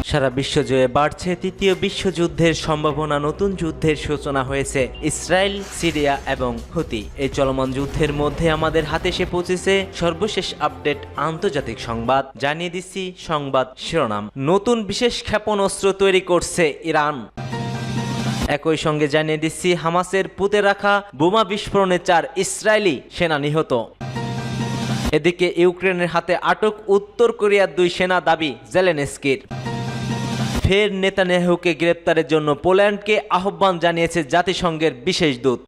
সারা বিশ্বজুড়ে বাড়ছে তৃতীয় বিশ্বযুদ্ধের সম্ভাবনা। নতুন যুদ্ধের সূচনা হয়েছে ইসরায়েল, সিরিয়া এবং হুতি। এই চলমান যুদ্ধের মধ্যে আমাদের হাতে এসে পৌঁছেছে সর্বশেষ আপডেট আন্তর্জাতিক সংবাদ। জানিয়ে দিচ্ছি সংবাদ শিরোনাম। নতুন বিশেষ ক্ষেপণাস্ত্র তৈরি করছে ইরান। একই সঙ্গে জানিয়ে দিচ্ছি হামাসের পুঁতে রাখা বোমা বিস্ফোরণে 4 ইসরায়েলি সেনা নিহত। এদিকে ইউক্রেনের হাতে আটক উত্তর কোরিয়ার 2 সেনা, দাবি জেলেনস্কির। ফের নেতানিয়াহুকে গ্রেপ্তারের জন্য পোল্যান্ডকে আহ্বান জানিয়েছে জাতিসংঘের বিশেষ দূত।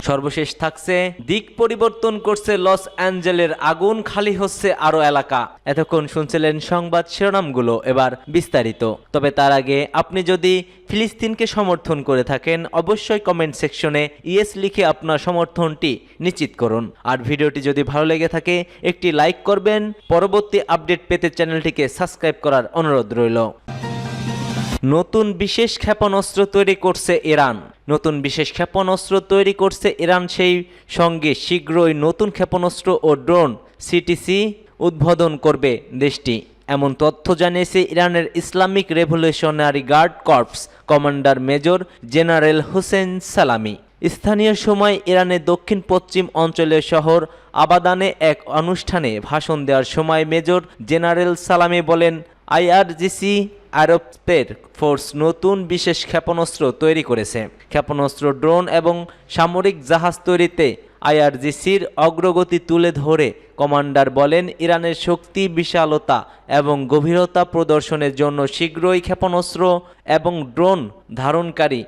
সর্বশেষ থাকছে দিক পরিবর্তন করছে লস অ্যাঞ্জেলের আগুন, খালি হচ্ছে আরো এলাকা। এতক্ষণ শুনছিলেন সংবাদ শিরোনামগুলো, এবার বিস্তারিত। তবে তার আগে আপনি যদি ফিলিস্তিনকে সমর্থন করে থাকেন অবশ্যই কমেন্ট সেকশনে ইয়েস লিখে আপনার সমর্থনটি নিশ্চিত করুন। আর ভিডিওটি যদি ভালো লেগে থাকে একটি লাইক করবেন। পরবর্তী আপডেট পেতে চ্যানেলটিকে সাবস্ক্রাইব করার অনুরোধ রইল। নতুন বিশেষ ক্ষেপণাস্ত্র তৈরি করছে ইরান। নতুন বিশেষ ক্ষেপণাস্ত্র তৈরি করছে ইরান, সেই সঙ্গে শীঘ্রই নতুন ক্ষেপণাস্ত্র ও ড্রোন সিটিসি উদ্বোধন করবে দেশটি। এমন তথ্য জানিয়েছে ইরানের Islamic Revolutionary Guard Corps commander Major General Hossein Salami. স্থানীয় সময় ইরানের দক্ষিণ পশ্চিম অঞ্চলের শহর আবাদানে এক অনুষ্ঠানে ভাষণ দেওয়ার সময় মেজর জেনারেল সালামি বলেন, আইআরজিসি আরব ফোর্স নতুন বিশেষ ক্ষেপণাস্ত্র তৈরি করেছে। ক্ষেপণাস্ত্র, ড্রোন এবং সামরিক জাহাজ তৈরিতে আইআরজিসির অগ্রগতি তুলে ধরে কমান্ডার বলেন, ইরানের শক্তি, বিশালতা এবং গভীরতা প্রদর্শনের জন্য শীঘ্রই ক্ষেপণাস্ত্র এবং ড্রোন ধারণকারী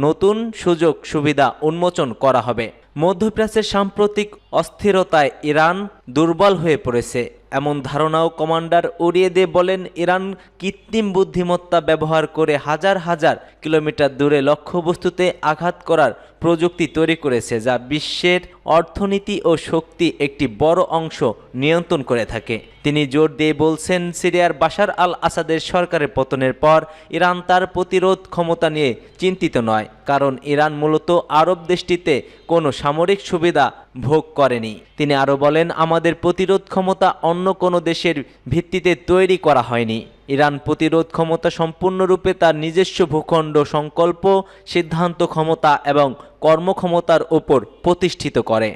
নতুন সুযোগ সুবিধা উন্মোচন করা হবে। মধ্যপ্রাচ্যের সাম্প্রতিক অস্থিরতায় ইরান দুর্বল হয়ে পড়েছে এমন ধারণাও কমান্ডার উড়িয়ে দিয়ে বলেন, ইরান কৃত্রিম বুদ্ধিমত্তা ব্যবহার করে হাজার হাজার কিলোমিটার দূরে লক্ষ্যবস্তুতে আঘাত করার প্রযুক্তি তৈরি করেছে, যা বিশ্বের অর্থনীতি ও শক্তি একটি বড় অংশ নিয়ন্ত্রণ করে থাকে। তিনি জোর দিয়ে বলছেন, সিরিয়ার বাশার আল আসাদের সরকারের পতনের পর ইরান তার প্রতিরোধ ক্ষমতা নিয়ে চিন্তিত নয়, কারণ ইরান মূলত আরব দেশটিতে কোনো সামরিক সুবিধা ভোগ করেনি। তিনি আরও বলেন, আমাদের প্রতিরোধ ক্ষমতা অন্য কোনো দেশের ভিত্তিতে তৈরি করা হয়নি। ইরান প্রতিরোধ ক্ষমতা সম্পূর্ণরূপে তার নিজস্ব ভূখণ্ড, সংকল্প, সিদ্ধান্ত ক্ষমতা এবং কর্মক্ষমতার উপর প্রতিষ্ঠিত করে।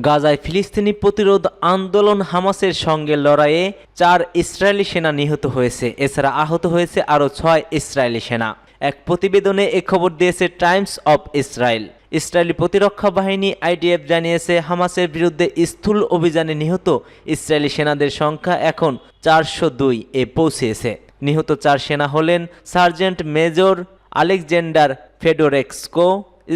গাজায় ফিলিস্তিনি প্রতিরোধ আন্দোলন হামাসের সঙ্গে লড়াইয়ে 4 ইসরায়েলি সেনা নিহত হয়েছে। এছাড়া আহত হয়েছে আরও 6 ইসরায়েলি সেনা। এক প্রতিবেদনে এ খবর দিয়েছে টাইমস অব ইসরায়েল। ইসরায়েলি প্রতিরক্ষা বাহিনী আইডিএফ জানিয়েছে, হামাসের বিরুদ্ধে স্থূল অভিযানে নিহত ইসরায়েলি সেনাদের সংখ্যা এখন 402-এ পৌঁছেছে। নিহত 4 সেনা হলেন সার্জেন্ট মেজর আলেকজান্ডার ফেডোরেক্সকো,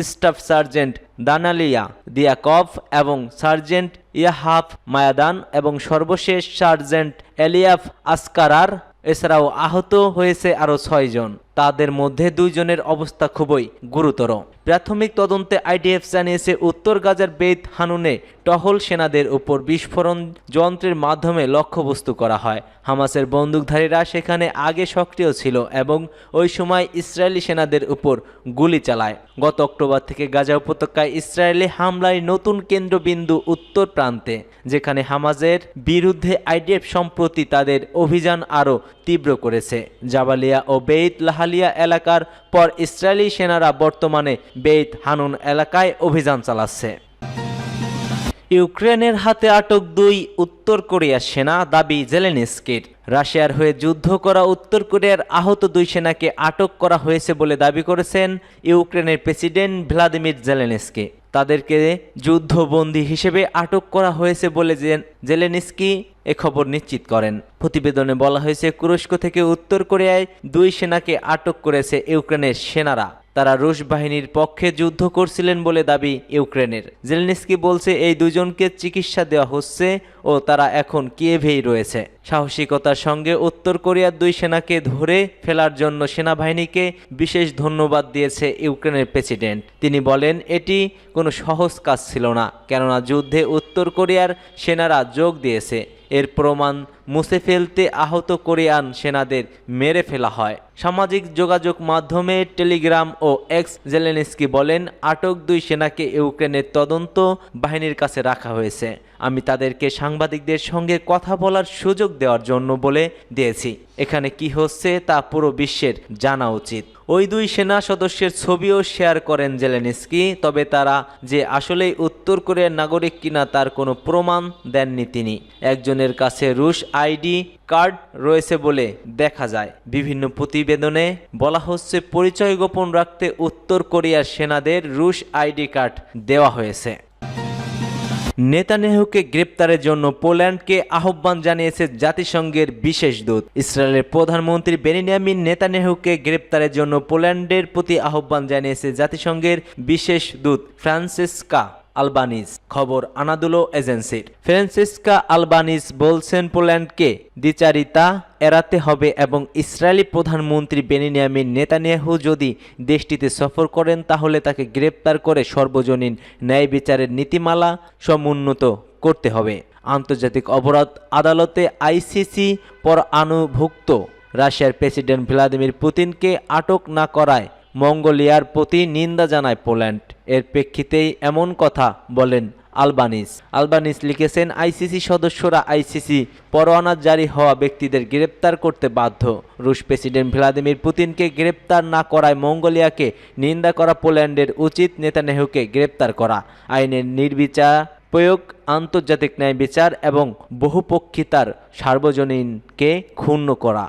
স্টাফ সার্জেন্ট দানালিয়া দিয়াকভ এবং সার্জেন্ট ইয়াহাব মায়াদান এবং সর্বশেষ সার্জেন্ট এলিয়াফ আসকারার। এছাড়াও আহত হয়েছে আরও 6 জন। তাদের মধ্যে 2 জনের অবস্থা খুবই গুরুতর। প্রাথমিক তদন্তে আইডিএফ জানিয়েছে, উত্তর গাজার বেত হানুনে টহল সেনাদের উপর বিস্ফোরণ যন্ত্রের মাধ্যমে লক্ষ্যবস্তু করা হয়। হামাসের বন্দুকধারীরা সেখানে আগে সক্রিয় ছিল এবং ওই সময় ইসরায়েলি সেনাদের উপর গুলি চালায়। গত অক্টোবর থেকে গাজা উপত্যকায় ইসরায়েলি হামলায় নতুন কেন্দ্রবিন্দু উত্তর প্রান্তে, যেখানে হামাসের বিরুদ্ধে আইডিএফ সম্প্রতি তাদের অভিযান আরও তীব্র করেছে। জাবালিয়া ও বেইত লাহালিয়া এলাকার পর ইসরায়েলি সেনারা বর্তমানে বেইত হানুন এলাকায় অভিযান চালাচ্ছে। ইউক্রেনের হাতে আটক 2 উত্তর কোরিয়ার সেনা, দাবি জেলেনস্কির। রাশিয়ার হয়ে যুদ্ধ করা উত্তর কোরিয়ার আহত 2 সেনাকে আটক করা হয়েছে বলে দাবি করেছেন ইউক্রেনের প্রেসিডেন্ট ভ্লাদিমির জেলেনস্কি। তাদেরকে যুদ্ধবন্দী হিসেবে আটক করা হয়েছে বলে জেলেনস্কি এ খবর নিশ্চিত করেন। প্রতিবেদনে বলা হয়েছে, তুরস্ক থেকে উত্তর কোরিয়ায় 2 সেনাকে আটক করেছে ইউক্রেনের সেনারা। তারা রুশ বাহিনীর পক্ষে যুদ্ধ করছিলেন বলে দাবি ইউক্রেনের। জেলেনস্কি বলছে, এই 2 জনকে চিকিৎসা দেওয়া হচ্ছে ও তারা এখন কিয়েভেই রয়েছে। সাহসিকতার সঙ্গে উত্তর কোরিয়ার 2 সেনাকে ধরে ফেলার জন্য সেনাবাহিনীকে বিশেষ ধন্যবাদ দিয়েছে ইউক্রেনের প্রেসিডেন্ট। তিনি বলেন, এটি কোনো সহজ কাজ ছিল না, কেননা যুদ্ধে উত্তর কোরিয়ার সেনারা যোগ দিয়েছে। এর প্রমাণ মুছে ফেলতে আহত কোরিয়ান সেনাদের মেরে ফেলা হয়। সামাজিক যোগাযোগ মাধ্যমে টেলিগ্রাম ও এক্স জেলেনস্কি বলেন, আটক 2 সেনাকে ইউক্রেনের তদন্ত বাহিনীর কাছে রাখা হয়েছে। আমি তাদেরকে সাংবাদিকদের সঙ্গে কথা বলার সুযোগ দেওয়ার জন্য বলে দিয়েছি। এখানে কি হচ্ছে তা পুরো বিশ্বের জানা উচিত। ওই 2 সেনা সদস্যের ছবিও শেয়ার করেন জেলেনস্কি, তবে তারা যে আসলেই উত্তর কোরিয়ার নাগরিক কিনা তার কোনো প্রমাণ দেননি তিনি। একজনের কাছে রুশ আইডি কার্ড রয়েছে বলে দেখা যায়। বিভিন্ন প্রতিবেদনে বলা হচ্ছে পরিচয় গোপন রাখতে উত্তর কোরিয়ার সেনাদের রুশ আইডি কার্ড দেওয়া হয়েছে। নেতানিয়াহুকে গ্রেপ্তারের জন্য পোল্যান্ডকে আহ্বান জানিয়েছে জাতিসংঘের বিশেষ দূত। ইসরায়েলের প্রধানমন্ত্রী বেনিয়ামিন নেতানিয়াহুকে গ্রেপ্তারের জন্য পোল্যান্ডের প্রতি আহ্বান জানিয়েছে জাতিসংঘের বিশেষ দূত ফ্রান্সিস্কা আলবানিজ। খবর আনাদুলো এজেন্সির। ফ্রান্সিস্কা আলবানিজ বলছেন, পোল্যান্ডকে দ্বিচারিতা এড়াতে হবে এবং ইসরায়েলি প্রধানমন্ত্রী বেনিয়ামিন নেতানিয়াহু যদি দেশটিতে সফর করেন তাহলে তাকে গ্রেপ্তার করে সর্বজনীন ন্যায় বিচারের নীতিমালা সমুন্নত করতে হবে। আন্তর্জাতিক অপরাধ আদালতে আইসিসি পরানুভুক্ত রাশিয়ার প্রেসিডেন্ট ভ্লাদিমির পুতিনকে আটক না করায় মঙ্গোলিয়ার প্রতি নিন্দা জানায় পোল্যান্ড। এর প্রেক্ষিতেই এমন কথা বলেন আলবানিজ লিখেছেন, আইসিসি সদস্যরা আইসিসি পরোয়ানা জারি হওয়া ব্যক্তিদের গ্রেপ্তার করতে বাধ্য। রুশ প্রেসিডেন্ট ভ্লাদিমির পুতিনকে গ্রেপ্তার না করায় মঙ্গোলিয়াকে নিন্দা করা পোল্যান্ডের উচিত নেতানিয়াহুকে গ্রেপ্তার করা। আইনের নির্বিচার প্রয়োগ, আন্তর্জাতিক ন্যায় বিচার এবং বহুপক্ষিতার সার্বজনীনকে ক্ষুণ্ণ করা।